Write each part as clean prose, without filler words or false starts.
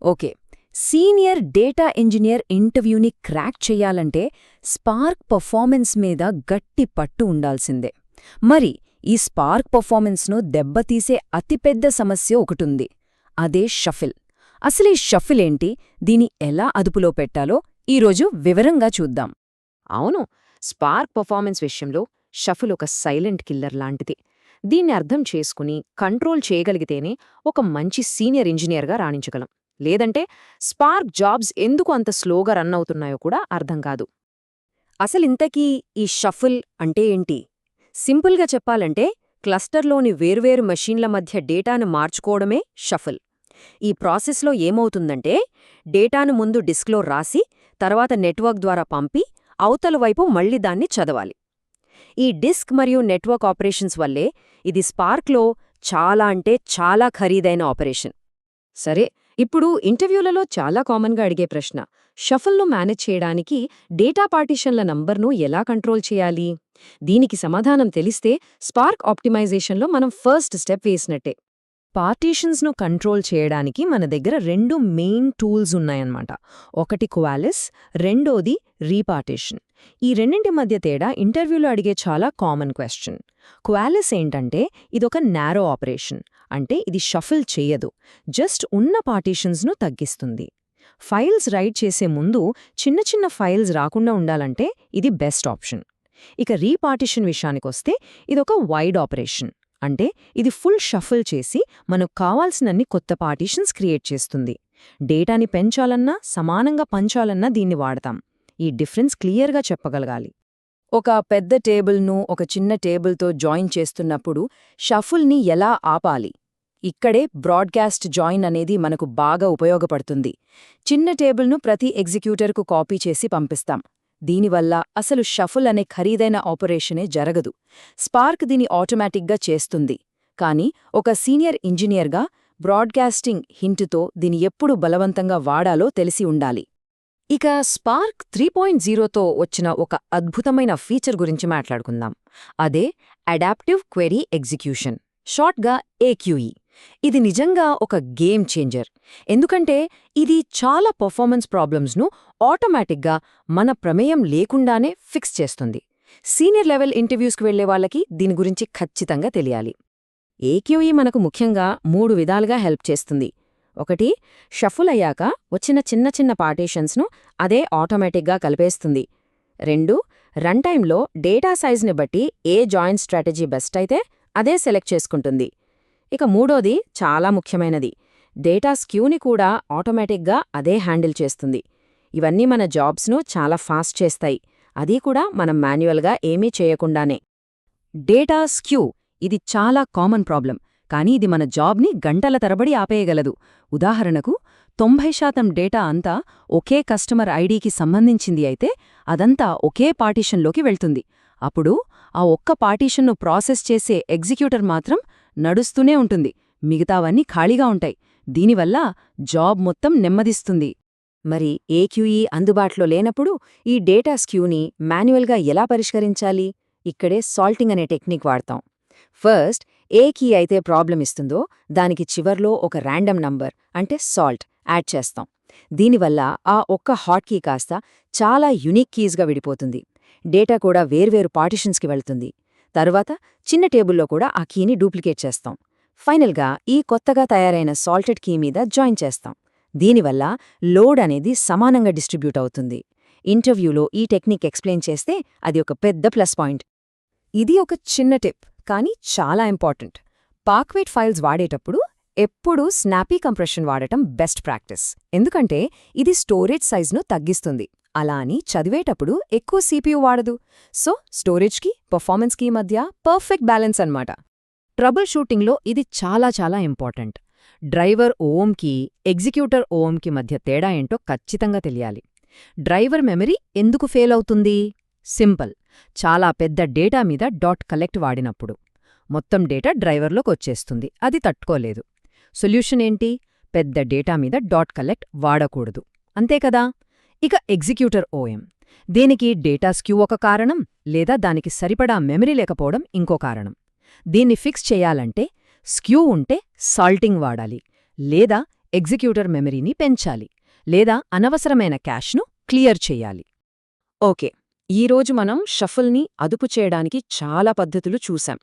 Okay. Senior data engineer ఇంటర్వ్యూని crack చెయ్యాలంటే Spark performance మీద గట్టి పట్టు ఉండాల్సిందే. మరి ఈ స్పార్క్ పర్ఫార్మెన్స్ను దెబ్బతీసే అతిపెద్ద సమస్య ఒకటుంది. అదే షఫిల్. అసలీ షఫిల్ ఏంటి, దీని ఎలా అదుపులో పెట్టాలో ఈరోజు వివరంగా చూద్దాం. అవును, స్పార్క్ పర్ఫార్మెన్స్ విషయంలో షఫుల్ ఒక సైలెంట్ కిల్లర్ లాంటిది. దీన్ని అర్థం చేసుకుని కంట్రోల్ చేయగలిగితేనే ఒక మంచి సీనియర్ ఇంజనీర్గా రాణించగలం. లేదంటే స్పార్క్ జాబ్స్ ఎందుకు అంత స్లోగా రన్ అవుతున్నాయో కూడా అర్థం కాదు. అసలింతకీ ఈ షఫుల్ అంటే ఏంటి? సింపుల్గా చెప్పాలంటే క్లస్టర్లోని వేర్వేరు మెషీన్ల మధ్య డేటాను మార్చుకోవడమే షఫుల్. ఈ ప్రాసెస్లో ఏమవుతుందంటే డేటాను ముందు డిస్క్లో రాసి తర్వాత నెట్వర్క్ ద్వారా పంపి అవతల వైపు మళ్లీ దాన్ని చదవాలి. ఈ డిస్క్ మరియు నెట్వర్క్ ఆపరేషన్స్ వల్లే ఇది స్పార్క్లో చాలా ఖరీదైన ఆపరేషన్. సరే, ఇప్పుడు ఇంటర్వ్యూలలో చాలా కామన్గా అడిగే ప్రశ్న, షఫుల్ను మేనేజ్ చేయడానికి డేటా పార్టిషన్ల నంబర్ను ఎలా కంట్రోల్ చేయాలి? దీనికి సమాధానం తెలిస్తే స్పార్క్ ఆప్టిమైజేషన్లో మనం ఫస్ట్ స్టెప్ వేసినట్టే. పార్టీషన్స్ను కంట్రోల్ చేయడానికి మన దగ్గర రెండు మెయిన్ టూల్స్ ఉన్నాయన్నమాట. ఒకటి క్వాలిస్, రెండోది రీపార్టీషన్. ఈ రెండింటి మధ్య తేడా ఇంటర్వ్యూలో అడిగే చాలా కామన్ క్వశ్చన్. క్వాలిస్ ఏంటంటే ఇదొక నారో ఆపరేషన్, అంటే ఇది షఫిల్ చేయదు, జస్ట్ ఉన్న పార్టీషన్స్ను తగ్గిస్తుంది. ఫైల్స్ రైట్ చేసే ముందు చిన్న చిన్న ఫైల్స్ రాకుండా ఉండాలంటే ఇది బెస్ట్ ఆప్షన్. ఇక రీపార్టిషన్ విషయానికొస్తే ఇదొక వైడ్ ఆపరేషన్, అంటే ఇది ఫుల్ షఫుల్ చేసి మనకు కావాల్సినన్ని కొత్త పార్టీషన్స్ క్రియేట్ చేస్తుంది. డేటాని పెంచాలన్నా సమానంగా పంచాలన్నా దీన్ని వాడతాం. ఈ డిఫరెన్స్ క్లియర్గా చెప్పగలగాలి. ఒక పెద్ద టేబుల్ను ఒక చిన్న టేబుల్తో జాయిన్ చేస్తున్నప్పుడు షఫుల్ని ఎలా ఆపాలి? ఇక్కడే బ్రాడ్కాస్ట్ జాయిన్ అనేది మనకు బాగా ఉపయోగపడుతుంది. చిన్న టేబుల్ను ప్రతి ఎగ్జిక్యూటర్కు కాపీ చేసి పంపిస్తాం. దీనివల్ల అసలు షఫుల్ అనే ఖరీదైన ఆపరేషనే జరగదు. స్పార్క్ దీని ఆటోమేటిక్గా చేస్తుంది. కానీ ఒక సీనియర్ ఇంజనీర్గా బ్రాడ్కాస్టింగ్ హింటుతో దీని ఎప్పుడు బలవంతంగా వాడాలో తెలిసి ఉండాలి. ఇక స్పార్క్ 3.0తో వచ్చిన ఒక అద్భుతమైన ఫీచర్ గురించి మాట్లాడుకుందాం. అదే అడాప్టివ్ క్వెరీ ఎగ్జిక్యూషన్, షార్ట్గా AQE. ఇది నిజంగా ఒక గేమ్ చేంజర్. ఎందుకంటే ఇది చాలా పర్ఫార్మెన్స్ ప్రాబ్లమ్స్ను ఆటోమేటిక్గా మన ప్రమేయం లేకుండానే ఫిక్స్ చేస్తుంది. సీనియర్ లెవెల్ ఇంటర్వ్యూస్కి వెళ్లే వాళ్ళకి దీని గురించి ఖచ్చితంగా తెలియాలి. AQE మనకు ముఖ్యంగా 3 విధాలుగా హెల్ప్ చేస్తుంది. ఒకటి, షఫుల్ అయ్యాక వచ్చిన చిన్న చిన్న పార్టీషన్స్ను అదే ఆటోమేటిక్గా కలిపేస్తుంది. 2, రన్ టైంలో డేటా సైజ్ని బట్టి ఏ జాయిన్ స్ట్రాటజీ బెస్ట్ అయితే అదే సెలెక్ట్ చేసుకుంటుంది. ఇక మూడోది చాలా ముఖ్యమైనది, డేటా స్క్యూని కూడా ఆటోమేటిక్గా అదే హ్యాండిల్ చేస్తుంది. ఇవన్నీ మన జాబ్స్ను చాలా ఫాస్ట్ చేస్తాయి, అది కూడా మనం మాన్యువల్గా ఏమీ చేయకుండానే. డేటా స్క్యూ ఇది చాలా కామన్ ప్రాబ్లం, కానీ ఇది మన జాబ్ని గంటల తరబడి ఆపేయగలదు. ఉదాహరణకు 90% డేటా అంతా ఒకే కస్టమర్ ఐడీకి సంబంధించింది అయితే అదంతా ఒకే పార్టీషన్లోకి వెళ్తుంది. అప్పుడు ఆ ఒక్క పార్టీషన్ను ప్రాసెస్ చేసే ఎగ్జిక్యూటర్ మాత్రం నడుస్తూనే ఉంటుంది, మిగతావన్నీ ఖాళీగా ఉంటాయి. దీనివల్ల జాబ్ మొత్తం నెమ్మదిస్తుంది. మరి AQE అందుబాటులో లేనప్పుడు ఈ డేటా స్క్యూని మాన్యువల్గా ఎలా పరిష్కరించాలి? ఇక్కడే సాల్టింగ్ అనే టెక్నిక్ వాడతాం. ఫస్ట్, ఏ కీ అయితే ప్రాబ్లం ఇస్తుందో దానికి చివర్లో ఒక ర్యాండమ్ నంబర్ అంటే సాల్ట్ యాడ్ చేస్తాం. దీనివల్ల ఆ ఒక్క హాట్ కీ కాస్త చాలా యునిక్ కీస్గా విడిపోతుంది. డేటా కూడా వేర్వేరు పార్టిషన్స్కి వెళ్తుంది. తర్వాత చిన్న టేబుల్లో కూడా ఆ కీని డూప్లికేట్ చేస్తాం. ఫైనల్గా ఈ కొత్తగా తయారైన సాల్టెడ్ కీ మీద జాయిన్ చేస్తాం. దీనివల్ల లోడ్ అనేది సమానంగా డిస్ట్రిబ్యూట్ అవుతుంది. ఇంటర్వ్యూలో ఈ టెక్నిక్ ఎక్స్ప్లెయిన్ చేస్తే అది ఒక పెద్ద ప్లస్ పాయింట్. ఇది ఒక చిన్న టిప్, కానీ చాలా ఇంపార్టెంట్. పార్క్వేట్ ఫైల్స్ వాడేటప్పుడు ఎప్పుడూ స్నాపీ కంప్రెషన్ వాడటం బెస్ట్ ప్రాక్టీస్. ఎందుకంటే ఇది స్టోరేజ్ సైజ్ను తగ్గిస్తుంది. అలా అని చదివేటప్పుడు ఎక్కువ CPU వాడదు. సో స్టోరేజ్కి పర్ఫార్మెన్స్కి మధ్య పర్ఫెక్ట్ బ్యాలెన్స్ అన్నమాట. ట్రబుల్ షూటింగ్లో ఇది చాలా ఇంపార్టెంట్. డ్రైవర్ ఓఎంకి ఎగ్జిక్యూటర్ ఓఎంకి మధ్య తేడా ఏంటో ఖచ్చితంగా తెలియాలి. డ్రైవర్ మెమరీ ఎందుకు ఫెయిల్ అవుతుంది? సింపుల్, చాలా పెద్ద డేటా మీద డాట్ కలెక్ట్ వాడినప్పుడు మొత్తం డేటా డ్రైవర్లోకి వచ్చేస్తుంది, అది తట్టుకోలేదు. సొల్యూషన్ ఏంటి? పెద్ద డేటా మీద డాట్ కలెక్ట్ వాడకూడదు, అంతేకదా. ఇక ఎగ్జిక్యూటర్ ఓఎం, దీనికి డేటా స్క్యూ ఒక కారణం, లేదా దానికి సరిపడా మెమరీ లేకపోవడం ఇంకో కారణం. దీన్ని ఫిక్స్ చెయ్యాలంటే స్క్యూ ఉంటే సాల్టింగ్ వాడాలి, లేదా ఎగ్జిక్యూటర్ మెమరీని పెంచాలి లేదా అనవసరమైన క్యాష్ను క్లియర్ చెయ్యాలి. ఓకే, ఈరోజు మనం షఫుల్ని అదుపు చేయడానికి చాలా పద్ధతులు చూశాం.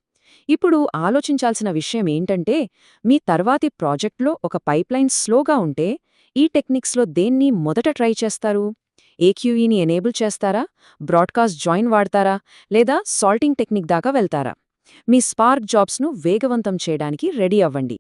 ఇప్పుడు ఆలోచించాల్సిన విషయం ఏంటంటే, మీ తర్వాతి ప్రాజెక్ట్లో ఒక పైప్లైన్ స్లోగా ఉంటే ఈ టెక్నిక్స్లో దేన్ని మొదట ట్రై చేస్తారు? ఏక్యూఈని ఎనేబుల్ చేస్తారా, బ్రాడ్కాస్ట్ జాయిన్ వాడతారా, లేదా సాల్టింగ్ టెక్నిక్ దాకా వెళ్తారా? మీ స్పార్క్ జాబ్స్ను వేగవంతం చేయడానికి రెడీ అవ్వండి.